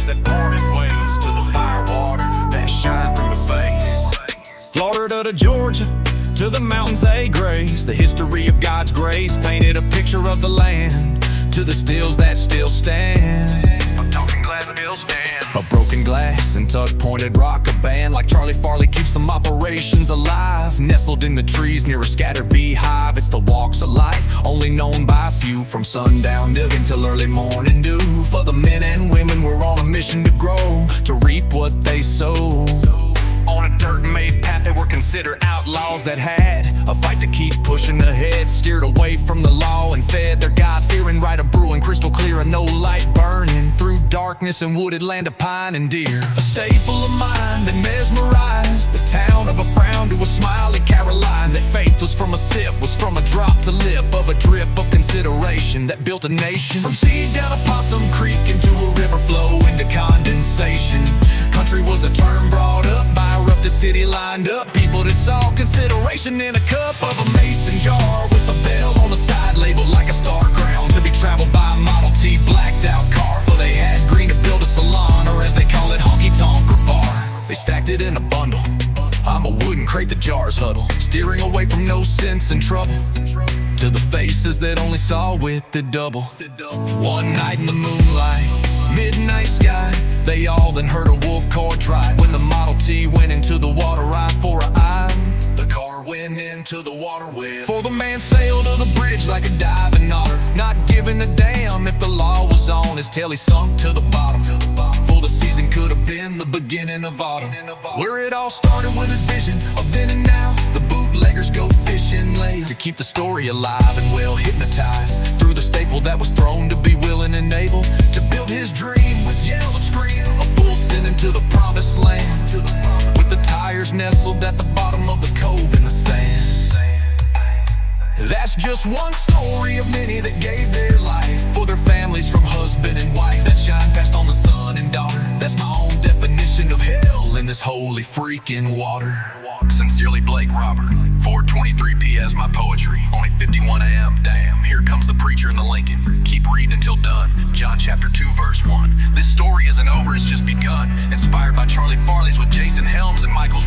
that parted ways, to the firewater that shine through the face. Florida to Georgia, to the mountains they grace, the history of God's grace painted a picture of the land, to the stills that still stand. I'm talking glass and hill stand. A broken glass and tuck-pointed rock, a band like Charlie Farley keeps some operations alive. Nestled in the trees near a scattered beehive, it's the walks of life, only known by a few. From sundown digging till early morning dew, for the men and women we're on a mission to grow, to reap what they sow. On a dirt-made path they were considered outlaws that had a fight to keep pushing ahead, steered away from the law and fed their God-fearing right of brewing, crystal clear and no light burning, through darkness and wooded land of pine and deer. A staple of mine that mesmerized the town, of a frown to a smile in Caroline. That faith was from a sip, was from a drop to lip, of a drip of consideration that built a nation. From seed down a Possum Creek into a river flow into condensation. Country was a term brought up by a erupted city lined up, people that saw consideration in a cup of a mason jar, with a bell on the side labeled like a star crown, to be traveled by a Model T blacked out car, for they had green to build a salon, or as they call it, honky-tonk or bar. They stacked it in a bundle, I'm a wooden crate the jars huddle, steering away from no sense and trouble, to the faces that only saw with the double. One night in the moonlight, midnight sky, they all then heard a wolf call tried, when the Model T went into the water eye for a eye. The car went into the water with, for the man sailed to the bridge like a diving otter, not giving a damn if the law was on his tail. He sunk to the bottom, for the season could have been the beginning of autumn, where it all started with his vision of then and now. The bootleggers go fishing late to keep the story alive and well hypnotized through the staple that was thrown, to be willing and able to build his dream with yell of scream, a full send into the promised land, with the tires nestled at the bottom of the cove in the sand. That's just one story of many that gave their life for their families, from husband and wife, that shine past on the son and daughter. That's my own definition of hell in this holy freaking water. Sincerely, Blake Robert. 4:23 p.m. my poetry. Only 51 a.m. Damn, here comes the preacher in the Lincoln. Keep reading until done. John chapter 2 verse 1. This story isn't over, it's just begun. Inspired by Charlie Farley's with Jason Helms and Michael